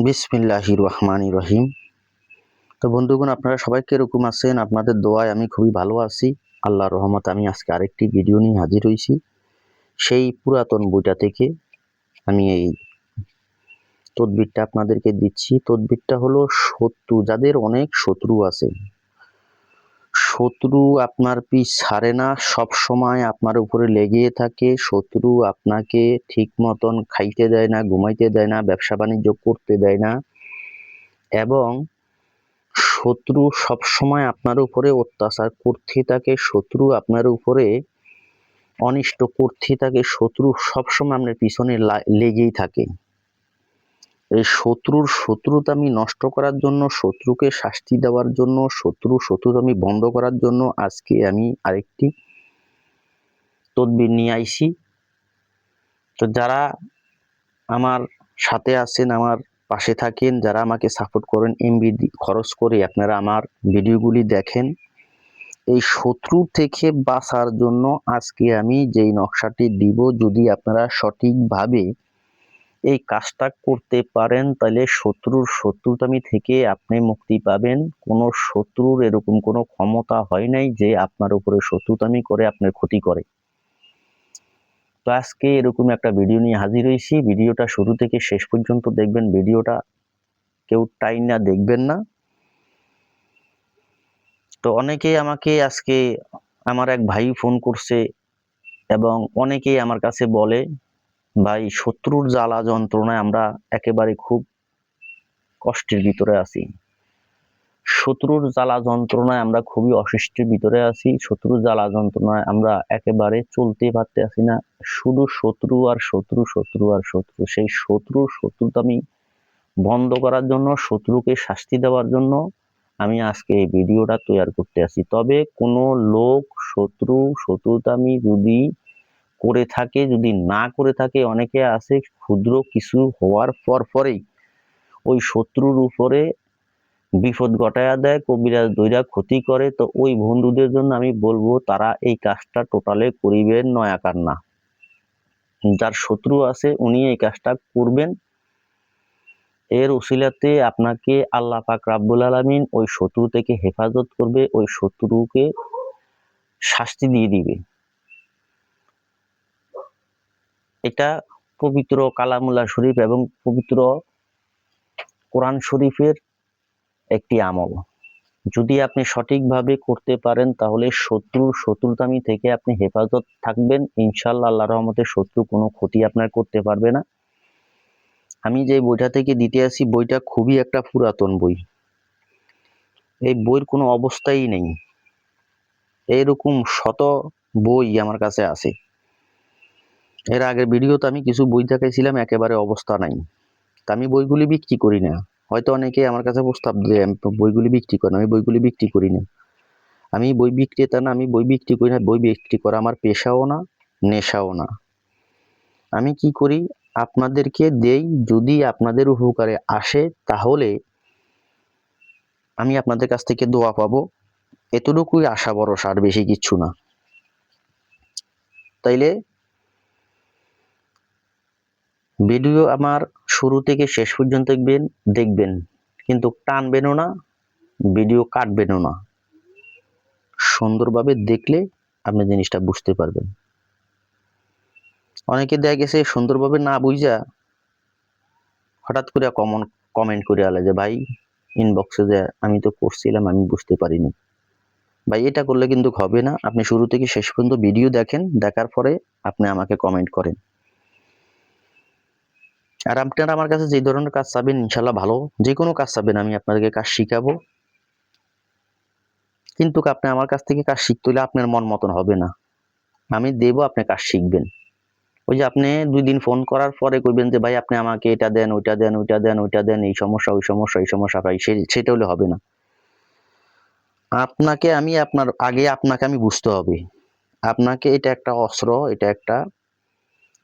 বিসমিল্লাহির রহমানির রহিম। তো বন্ধুগণ, আপনারা সবাই কিরকম আছেন? আপনাদের দোয়ায় আমি খুবই ভালো আছি। আল্লাহর রহমতে আমি আজকে আরেকটি ভিডিও নিয়ে হাজির হয়েছি। সেই পুরাতন বইটা থেকে আমি এই তদবিরটা আপনাদেরকে দিচ্ছি। তদবিরটা হলো শত্রু, যাদের অনেক শত্রু আছে, শত্রু আপনার পিছ ছাড়ে না, সব সময় আপনার উপরে লেগে থাকে। শত্রু আপনাকে ঠিক মতন খাইতে দেয় না, ঘুমাইতে দেয় না, ব্যবসা বাণিজ্য করতে দেয় না, এবং শত্রু সবসময় আপনার উপরে অত্যাচার করতে থাকে। শত্রু আপনার উপরে অনিষ্ট করতে থাকে। শত্রু সবসময় আপনার পিছনে লেগেই থাকে। এই শত্রুতামি নষ্ট করার জন্য, শত্রুকে শাস্তি দেওয়ার জন্য, শত্রুতামি বন্ধ করার জন্য আজকে আমি আরেকটি তদবির নিয়ে আইছি। তো যারা আমার সাথে আছেন, আমার পাশে থাকেন, যারা আমাকে সাপোর্ট করেন, এমবি খরচ করে আপনারা আমার ভিডিওগুলি দেখেন, এই শত্রু থেকে বাঁচার জন্য আজকে আমি যেই নকশাটি দিব, যদি আপনারা সঠিকভাবে এই কাজটা করতে পারেন, তাহলে শত্রুতামি থেকে আপনি মুক্তি পাবেন। কোনো শত্রুর এরকম কোনো ক্ষমতা হয় নাই যে আপনার উপরে শত্রুতামি করে আপনার ক্ষতি করে। তো আজকে এরকম একটা ভিডিও নিয়ে হাজির হয়েছি। ভিডিওটা শুরু থেকে শেষ পর্যন্ত দেখবেন। ভিডিওটা কেউ টাইনা দেখবেন না। তো অনেকেই আমাকে আজকে, আমার এক ভাই ফোন করছে এবং অনেকেই আমার কাছে বলে, ভাই, শত্রুর জ্বালা যন্ত্রণায় আমরা একেবারে খুব কষ্টের ভিতরে আছি। শত্রুর জ্বালা যন্ত্রণায় আমরা খুবই অসুস্থের ভিতরে আছি। শত্রুর জ্বালা যন্ত্রণায় আমরা একেবারে চলতে পারতে আসি না। শুধু শত্রু আর শত্রু, শত্রু আর শত্রু। সেই শত্রুতামি বন্ধ করার জন্য, শত্রুকে শাস্তি দেওয়ার জন্য আমি আজকে এই ভিডিওটা তৈরি করতে আসি। তবে কোনো লোক শত্রুতামি যদি করে থাকে, যদি না করে থাকে, অনেকে আছে ক্ষুদ্র কিছু হওয়ার পরেই ওই শত্রুর উপরে বিপদ ঘটায়া দেয়, কবিরাজ দইরা ক্ষতি করে। তো ওই বন্ধুদের জন্য আমি বলবো, তারা এই কাজটা টোটালে করিবেন নয়াকার না। যার শত্রু আছে উনি এই কাজটা করবেন। এর উসিলাতে আপনাকে আল্লাহ পাক রাব্বুল আলামিন ওই শত্রু থেকে হেফাজত করবে, ওই শত্রুকে শাস্তি দিয়ে দিবে। এটা পবিত্র কালামুল্লাহ শরীফ এবং পবিত্র কোরআন শরীফের একটি আমল। যদি আপনি সঠিকভাবে করতে পারেন, তাহলে শত্রুতামি থেকে আপনি হেফাজত থাকবেন ইনশাআল্লাহ। আল্লাহর রহমতে শত্রু কোনো ক্ষতি আপনার করতে পারবে না। আমি যে বইটা থেকে দিতে আসি, বইটা খুবই একটা পুরাতন বই। এই বইয়ের কোনো অবস্থাই নেই। এইরকম শত বই আমার কাছে আছে। এর আগের ভিডিওতে আমি কিছু বই দেখাইছিলাম, একেবারে অবস্থা নাই। তা আমি বইগুলি বিক্রি করি না। হয়তো অনেকে আমার কাছে প্রস্তাব দেয় বইগুলি বিক্রি করেন, আমি বইগুলি বিক্রি করি না। আমি বই বিক্রেতা না, আমি বই বিক্রি করি না। বই বিক্রি করা আমার পেশাও না, নেশাও না। আমি কি করি, আপনাদেরকে দেই, যদি আপনাদের উপকারে আসে তাহলে আমি আপনাদের কাছ থেকে দোয়া পাবো। এতটুকুই আশা ভরসা, আর বেশি কিচ্ছু না। তাইলে ভিডিও আমার শুরু থেকে শেষ পর্যন্ত দেখবেন, কিন্তু টানবেনও না, ভিডিও কাটবেনও না। সুন্দরভাবে দেখলে আপনি জিনিসটা বুঝতে পারবেন। অনেকে দেখা গেছে সুন্দরভাবে না বুঝা হঠাৎ করে কমেন্ট করে আলে যে, ভাই, ইনবক্সে যে আমি তো করছিলাম, আমি বুঝতে পারিনি। ভাই, এটা করলে কিন্তু হবে না। আপনি শুরু থেকে শেষ পর্যন্ত ভিডিও দেখেন, দেখার পরে আপনি আমাকে কমেন্ট করেন। আর আপনারা আমার কাছে যে ধরনের কাজ চাবেন, ইনশাল্লাহ ভালো যে কোনো কাজ চাবেন, আমি আপনাদেরকে কাজ শিখাবো। কিন্তু আপনি আমার কাছ থেকে কাজ শিখতে হলে আপনার মন মতন হবে না। আমি দেব, আপনি কাজ শিখবেন। ওই যে আপনি 2 দিন ফোন করার পরে কইবেন যে, ভাই, আপনি আমাকে এটা দেন, ওইটা দেন, ওইটা দেন, ওইটা দেন, এই সমস্যা, ওই সমস্যা, এই সমস্যা, ভাই, সেটা হলে হবে না। আপনাকে আমি বুঝতে হবে। আপনাকে এটা একটা অস্ত্র, এটা একটা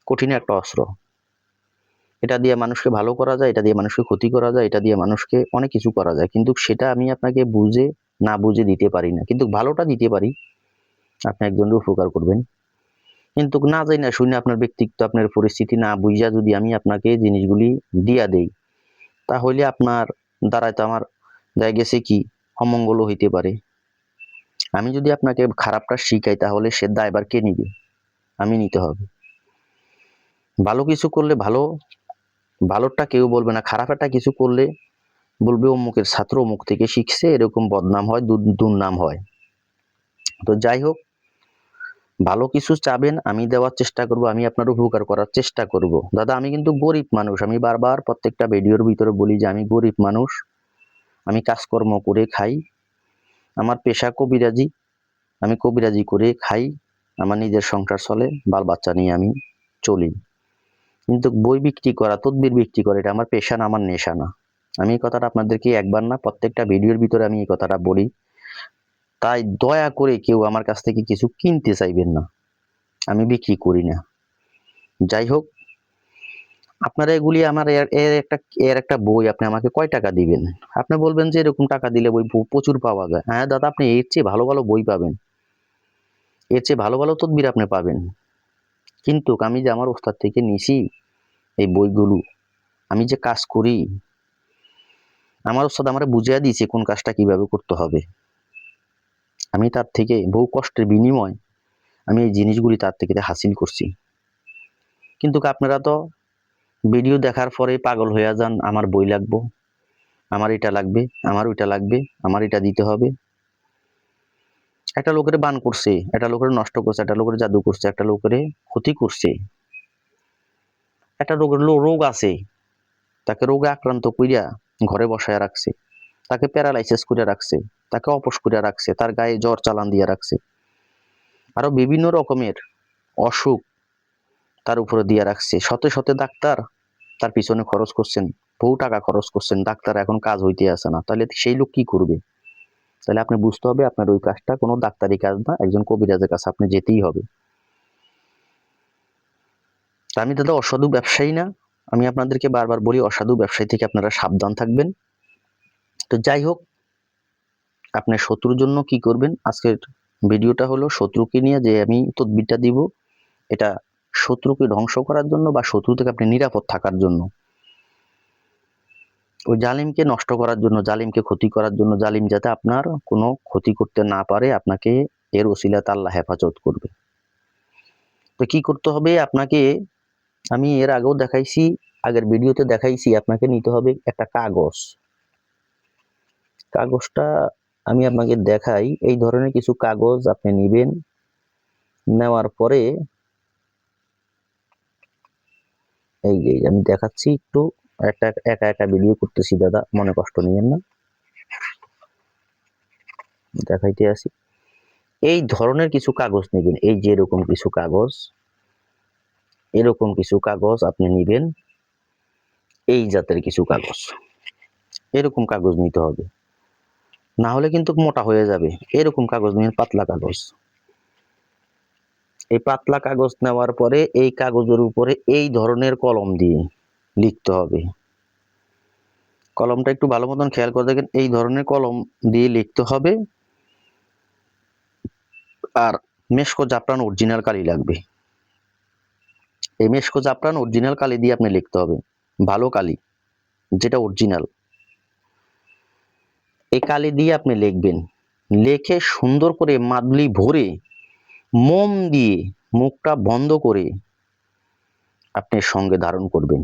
কঠিন একটা অস্ত্র। এটা দিয়ে মানুষকে ভালো করা যায়, এটা দিয়ে মানুষকে ক্ষতি করা যায়, এটা দিয়ে মানুষকে অনেক কিছু করা যায়। কিন্তু সেটা আমি আপনাকে না বুঝে দিতে পারি না। কিন্তু ভালোটা দিতে পারি, আপনি একজনের উপকার করবেন। কিন্তু না যাই না শুনে, আপনার ব্যক্তিত্ব, আপনার পরিস্থিতি না বুঝা যদি আমি আপনাকে জিনিসগুলি দিয়া দেই, তাহলে আপনার দ্বারাই তো আমার দেখা গেছে কি অমঙ্গল হইতে পারে। আমি যদি আপনাকে খারাপটা শিখাই তাহলে সে দায়ভার কে নিবে? আমি নিতে হবে। ভালো কিছু করলে ভালোটা কেউ বলবে না, খারাপটা কিছু করলে বলবে অমুকের ছাত্র অমুক থেকে শিখছে, এরকম বদনাম হয়, দুর্নাম হয়। তো যাই হোক, ভালো কিছু চাবেন, আমি দেওয়ার চেষ্টা করব, আমি আপনার উপকার করার চেষ্টা করব। দাদা আমি কিন্তু গরিব মানুষ, আমি বারবার প্রত্যেকটা ভিডিওর ভিতরে বলি যে আমি গরিব মানুষ, আমি কাজকর্ম করে খাই, আমার পেশা কবিরাজি, আমি কবিরাজি করে খাই, আমার নিজের সংসার চলে, বাল বাচ্চা নিয়ে আমি চলি। কিন্তু বই বিক্রি করা, তদবির বিক্রি করা এটা আমার পেশা না, আমার নেশা না। আমি এই কথাটা আপনাদেরকে একবার না প্রত্যেকটা ভিডিওর ভিতরে আমি এই কথাটা বলি। তাই দয়া করে কেউ আমার কাছ থেকে কিছু কিনতে চাইবেন না, আমি বিক্রি করি না। যাই হোক, আপনারা এগুলি আমার এর একটা বই আপনি আমাকে কয় টাকা দিবেন? আপনি বলবেন যে এরকম টাকা দিলে বই প্রচুর পাওয়া যায়। হ্যাঁ দাদা, আপনি এর চেয়ে ভালো ভালো বই পাবেন, এর চেয়ে ভালো ভালো তদবির আপনি পাবেন। কিন্তু আমি যে আমার ওস্তাদ থেকে নিছি এই বইগুলো, আমি যে কাজ করি, আমার ওস্তাদ আমারে বুঝিয়ে দিয়েছে কোন কাজটা কিভাবে করতে হবে। আমি তার থেকে বহু কষ্টের বিনিময় আমি এই জিনিসগুলি তার থেকে হাসিল করছি। কিন্তু আপনারা তো ভিডিও দেখার পরে পাগল হয়ে যান, আমার বই লাগবো, আমার এটা লাগবে, আমার ওইটা লাগবে, আমার এটা দিতে হবে। একটা লোকের বান করছে, একটা লোকের নষ্ট করছে, একটা লোকের জাদু করছে, একটা লোকের ক্ষতি করছে, একটা রোগ আছে, তাকে রোগে আক্রান্ত কইরা ঘরে বসায় রাখছে, তাকে প্যারালাইসিস করে রাখছে, তাকে অপস করে রাখছে, তার গায়ে জ্বর চালান দিয়ে রাখছে, আরো বিভিন্ন রকমের অসুখ তার উপরে দিয়ে রাখছে। শতে শতে ডাক্তার তার পিছনে খরচ করছেন, বহু টাকা খরচ করছেন, ডাক্তার এখন কাজ হইতে আসে না, তাহলে সেই লোক কি করবে? তাহলে আপনি বুঝতে হবে আপনার ওই কাজটা কোনো ডাক্তারি কাজ না, একজন কবিরাজের কাছে আপনি যেতেই হবে। তা আমি দাদা অসাধু ব্যবসায়ী না, আমি আপনাদেরকে বারবার বলি অসাধু ব্যবসায়ী থেকে আপনারা সাবধান থাকবেন। তো যাই হোক, আপনার শত্রুর জন্য কি করবেন, আজকের ভিডিওটা হলো শত্রুকে নিয়ে যে আমি তদবিরটা দিব, এটা শত্রুকে ধ্বংস করার জন্য বা শত্রু থেকে আপনি নিরাপদ থাকার জন্য, ওই জালিমকে নষ্ট করার জন্য, জালিমকে ক্ষতি করার জন্য, জালিম যাতে আপনার কোনো ক্ষতি করতে না পারে, আপনাকে এর ওসিলাতে আল্লাহ হেফাজত করবে। তো কি করতে হবে আপনাকে, আমি এর আগেও দেখাইছি, আগের ভিডিওতে দেখাইছি, আপনাকে নিতে হবে একটা কাগজ। কাগজটা আমি আপনাকে দেখাই, এই ধরনের কিছু কাগজ আপনি নেবেন, নেওয়ার পরে এই যে আমি দেখাচ্ছি, একটু একটা একা একা ভিডিও করতেছি দাদা, মনে কষ্ট নিয়েন না, দেখাইতে আসি। এই ধরনের কিছু কাগজ নেবেন, এই যে এরকম কিছু কাগজ, এরকম কিছু কাগজ আপনি নেবেন, এই জাতের কিছু কাগজ, এরকম কাগজ নিতে হবে, না হলে কিন্তু মোটা হয়ে যাবে। এরকম কাগজ নেবেন, পাতলা কাগজ। এই পাতলা কাগজ নেওয়ার পরে এই কাগজের উপরে এই ধরনের কলম দিয়ে লিখতে হবে। কলমটা একটু ভালো মতন খেয়াল করে দেখেন, এই ধরনের কলম দিয়ে লিখতে হবে। আর মেশকো জাফরান অরিজিনাল কালি লাগবে, এই মেশকো জাফরান অরিজিনাল কালি দিয়ে আপনি লিখতে হবে, ভালো কালি যেটা অরিজিনাল, এই কালি দিয়ে আপনি লিখবেন। লেখে সুন্দর করে মাদলি ভরে মোম দিয়ে মুখটা বন্ধ করে আপনি সঙ্গে ধারণ করবেন।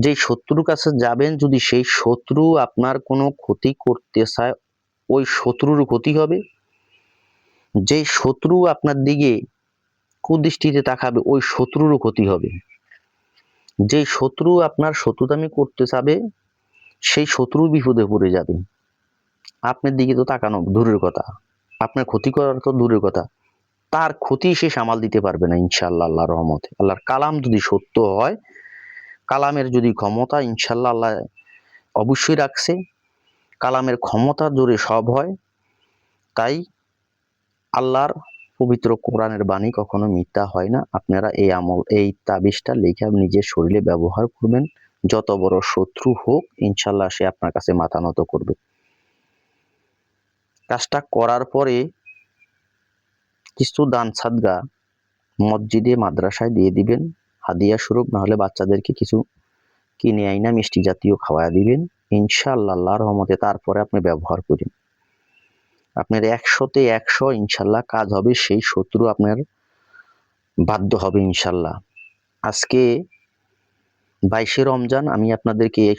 যে শত্রুর কাছে যাবেন, যদি সেই শত্রু আপনার কোনো ক্ষতি করতে চায়, ওই শত্রুর ক্ষতি হবে। যে শত্রু আপনার দিকে কুদৃষ্টিতে তাকাবে, ওই শত্রুরও ক্ষতি হবে। যে শত্রু আপনার শত্রুতামি করতে চাবে, সেই শত্রু বিপদে পড়ে যাবে। আপনার দিকে তো তাকানো দূরের কথা, আপনার ক্ষতি করার তো দূরের কথা, তার ক্ষতি সে সামাল দিতে পারবে না ইনশাআল্লাহ, আল্লাহর রহমতে। আল্লাহর কালাম যদি সত্য হয়, কালামের যদি ক্ষমতা, ইনশাআল্লাহ আল্লাহ অবশ্যই রাখছে, কালামের ক্ষমতার জোরে সব হয়। তাই আল্লাহর পবিত্র কোরআনের বাণী কখনো মিথ্যা হয় না। আপনারা এই তাবিজটা লিখে নিজের শরীরে ব্যবহার করবেন, যত বড় শত্রু হোক ইনশাআল্লাহ সে আপনার কাছে মাথা নত করবে। কাজটা করার পরে কিছু দান সাদগা মসজিদে মাদ্রাসায় দিয়ে দিবেন হাদিয়া স্বরূপ, না হলে বাচ্চাদেরকে কিছু কিনে আইনা মিষ্টি জাতীয় খাওয়ায়া দিবেন, ইনশাআল্লাহ আল্লাহর রহমতে তারপরে আপনি ব্যবহার করেন। আপনার ১০০-তে ১০০ ইনশাআল্লাহ কাজ হবে, সেই শত্রু আপনার বাধ্য হবে ইনশাআল্লাহ। আজকে ২২শে রমজান আমি আপনাদেরকে এই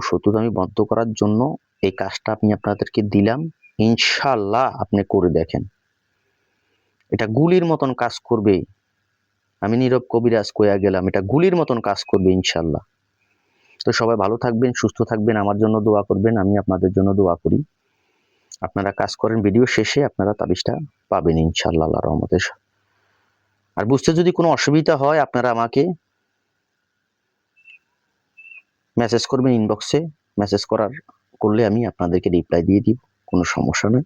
শত্রুতামি বন্ধ করার জন্য এই কাজটা আমি আপনাদেরকে দিলাম। ইনশাআল্লাহ আপনি করে দেখেন। এটা গুলির মতন কাজ করবে। আমি নীরব কবিরাজ কইয়া গেলাম, এটা গুলির মতন কাজ করবে ইনশাআল্লাহ। তো সবাই ভালো থাকবেন, সুস্থ থাকবেন, আমার জন্য দোয়া করবেন, আমি আপনাদের জন্য দোয়া করি। আপনারা কাজ করেন, ভিডিও শেষে আপনারা তাবিজটা পাবেন ইনশাআল্লাহ আল্লাহর রহমতে। আর বুঝতে যদি কোনো অসুবিধা হয় আপনারা আমাকে মেসেজ করবেন ইনবক্সে, মেসেজ করলে আমি আপনাদেরকে রিপ্লাই দিয়ে দিব, কোনো সমস্যা নেই।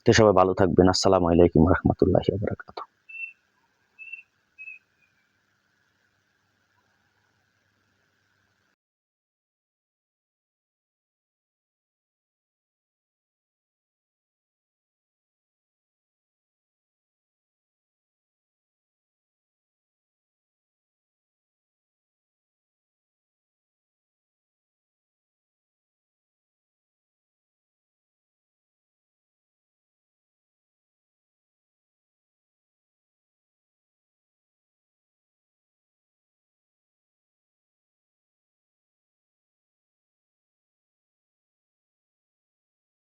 তো সবাই ভালো থাকবেন। আসসালামু আলাইকুম রহমতুল্লাহি ওয়া বারাকাতুহু।